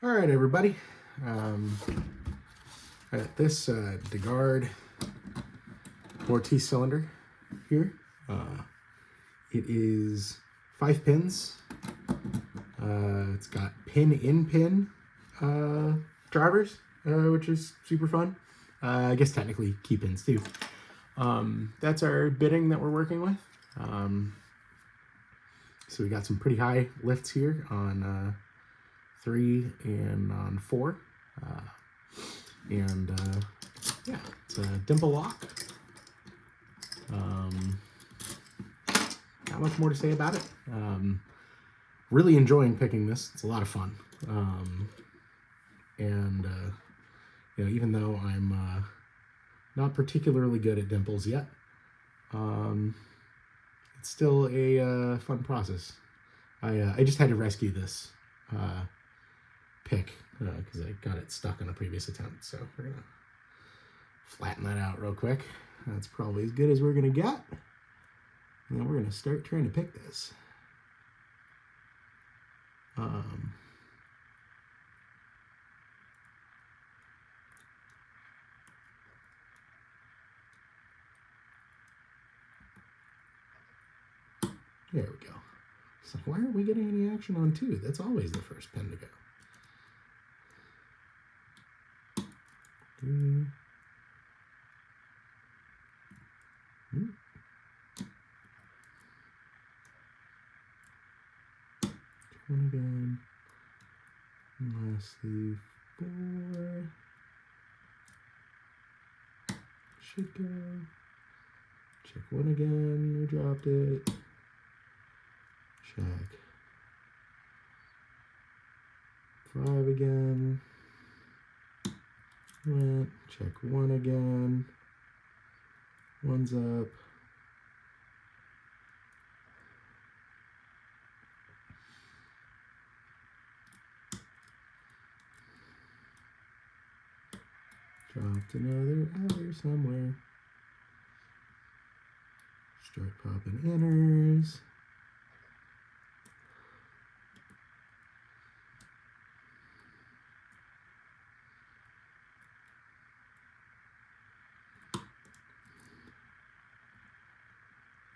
All right, everybody. This DeGuard Mortise cylinder here. It is 5 pins. It's got pin-in-pin drivers, which is super fun. I guess technically key pins too. That's our bitting that we're working with. So we got some pretty high lifts here on 3 and on 4. Yeah, it's a dimple lock. Not much more to say about it. Really enjoying picking this. It's a lot of fun. You know, even though I'm not particularly good at dimples yet, it's still a fun process. I just had to rescue this pick because I got it stuck on a previous attempt. So we're gonna flatten that out real quick. That's probably as good as we're gonna get. And then we're gonna start trying to pick this. There we go. It's like, why aren't we getting any action on 2? That's always the first pin to go. 3. One again. And lastly, 4. Should go. Check 1 again. We dropped it. Check 5 again. Went. Check 1 again. 1's up. Dropped another outer somewhere. Start popping inners.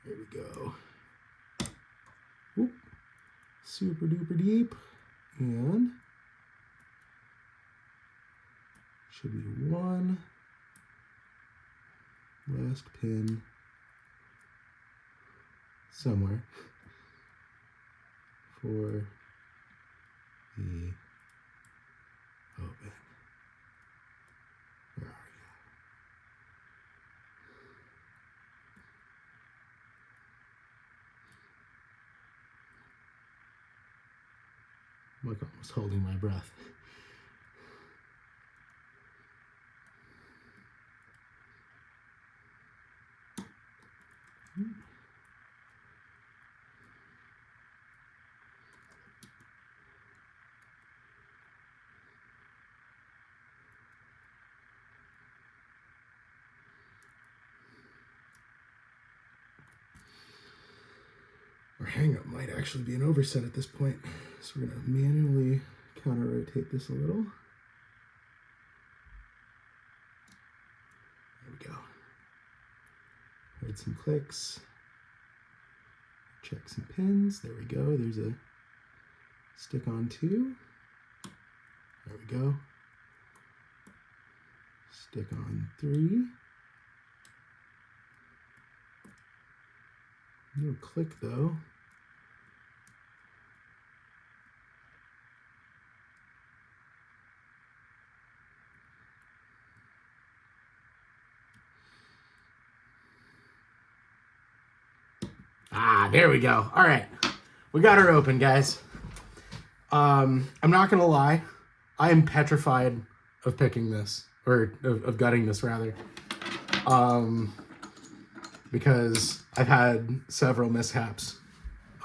There we go. Oop. Super duper deep. And should be 1 last pin somewhere for the open. Where are you? I'm like almost holding my breath. Our hang-up might actually be an overset at this point. So we're going to manually counter-rotate this a little. There we go. Heard some clicks. Check some pins. There we go. There's a stick on 2. There we go. Stick on 3. No click though. There we go. All right. We got her open, guys. I'm not going to lie. I am petrified of picking this, or of gutting this rather. Because I've had several mishaps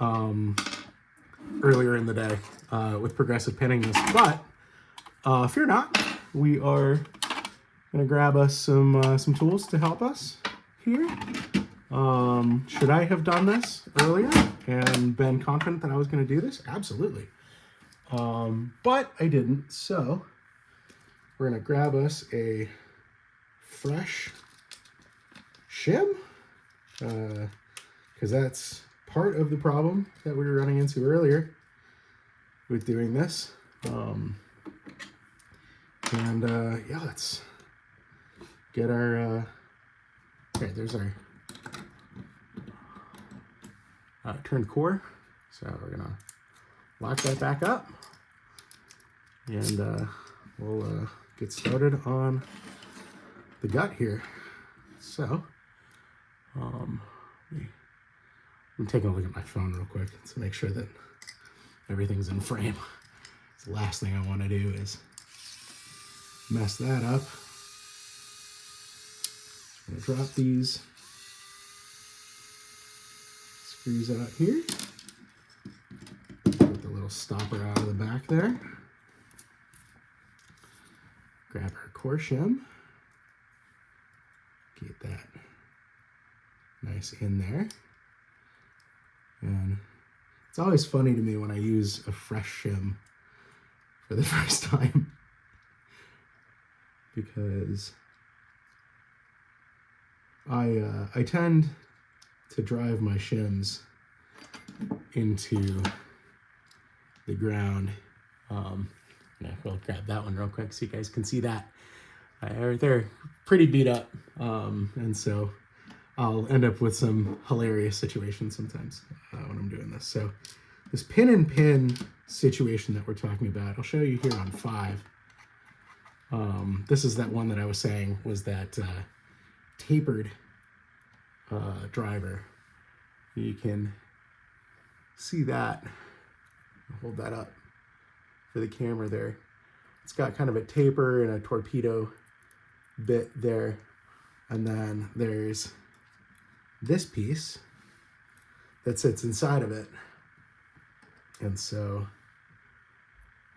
earlier in the day with progressive pinning this. But fear not, we are going to grab us some tools to help us here. Should I have done this earlier and been confident that I was going to do this? Absolutely. But I didn't, so we're gonna grab us a fresh shim, because that's part of the problem that we were running into earlier with doing this. Yeah, let's get our, okay, there's our turned core. So we're gonna lock that back up, and we'll get started on the gut here. So, I'm taking a look at my phone real quick to make sure that everything's in frame. The last thing I want to do is mess that up. I'm gonna drop these screws out here. Get the little stopper out of the back there. Grab our core shim. Get that nice in there. And it's always funny to me when I use a fresh shim for the first time, because I tend to drive my shims into the ground. We'll grab that one real quick so you guys can see that. They're pretty beat up, and so I'll end up with some hilarious situations sometimes when I'm doing this. So this pin and pin situation that we're talking about, I'll show you here on 5. This is that one that I was saying was that tapered driver. You can see that. I'll hold that up for the camera there. It's got kind of a taper and a torpedo bit there. And then there's this piece that sits inside of it. And so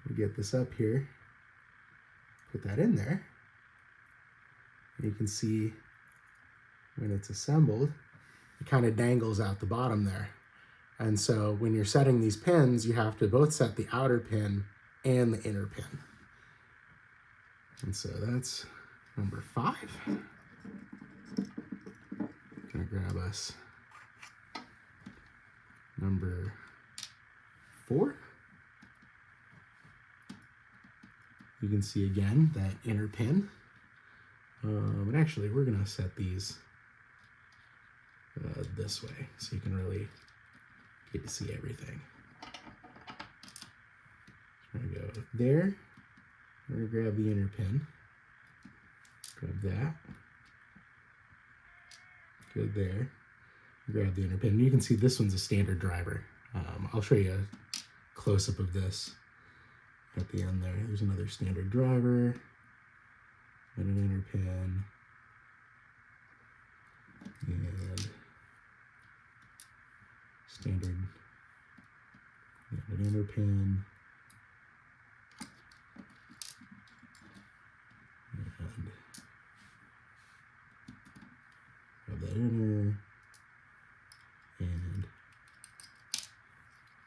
we get this up here, put that in there. And you can see when it's assembled, it kind of dangles out the bottom there. And so when you're setting these pins, you have to both set the outer pin and the inner pin. And so that's number 5. Gonna grab us number 4. You can see again that inner pin. And actually we're gonna set these this way so you can really get to see everything. I'm gonna go there. We're gonna grab the inner pin. Grab that. Go there. Grab the inner pin. And you can see this one's a standard driver. I'll show you a close-up of this at the end there. There's another standard driver and an inner pin. And standard and an inner pin. And grab that inner. And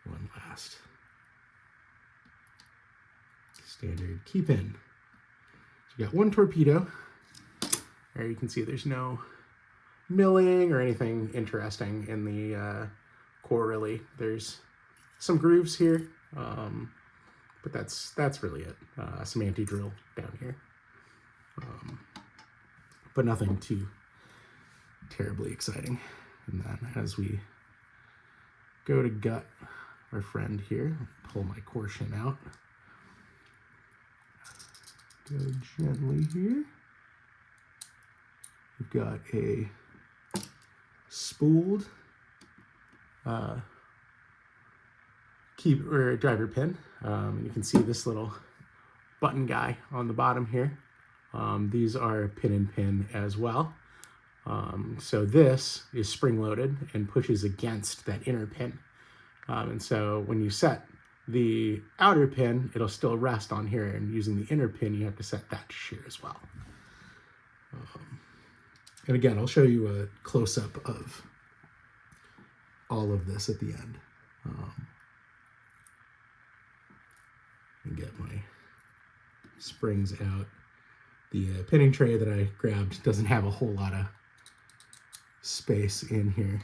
one last standard key pin. So you got one torpedo. There you can see there's no milling or anything interesting in the core really. There's some grooves here, but that's really it. Some anti-drill down here, but nothing too terribly exciting. And then as we go to gut our friend here, pull my core shim out. Go gently here. We've got a spooled driver pin. And you can see this little button guy on the bottom here. These are pin and pin as well. So this is spring loaded and pushes against that inner pin. And so when you set the outer pin, it'll still rest on here, and using the inner pin, you have to set that to shear as well. And again, I'll show you a close-up of all of this at the end. and get my springs out. The pinning tray that I grabbed doesn't have a whole lot of space in here.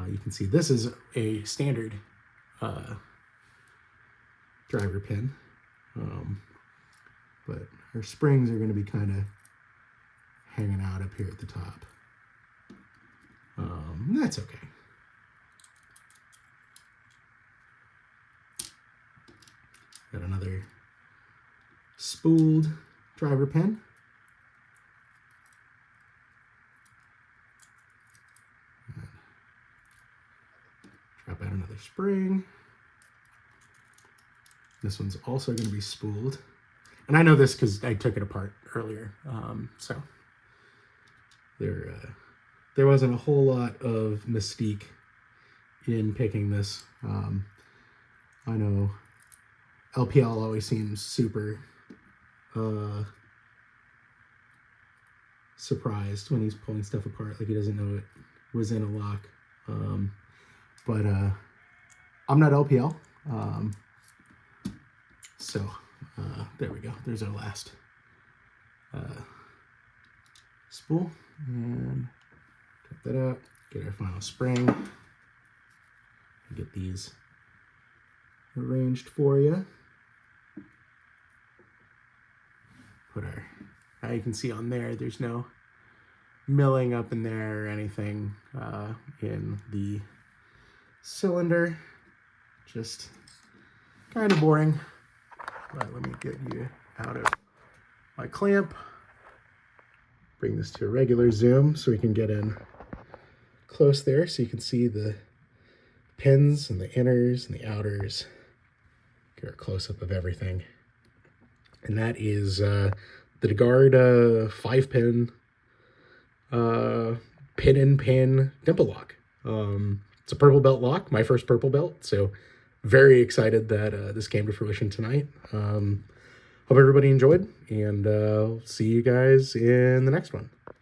You can see this is a standard driver pin, but our springs are going to be kind of hanging out up here at the top. That's okay. Got another spooled driver pin. Drop out another spring. This one's also going to be spooled. And I know this because I took it apart earlier. So there wasn't a whole lot of mystique in picking this. I know LPL always seems super surprised when he's pulling stuff apart, like he doesn't know it was in a lock. But I'm not LPL. So there we go. There's our last spool. And cut that out. Get our final spring. Get these arranged for you. Put our, now you can see on there, there's no milling up in there or anything in the cylinder. Just kind of boring. But let me get you out of my clamp. Bring this to a regular zoom so we can get in close there so you can see the pins and the inners and the outers. Get a close-up of everything. And that is the DeGuard 5-pin pin-in-pin dimple lock. It's a purple belt lock, my first purple belt, so very excited that this came to fruition tonight. Hope everybody enjoyed, and see you guys in the next one.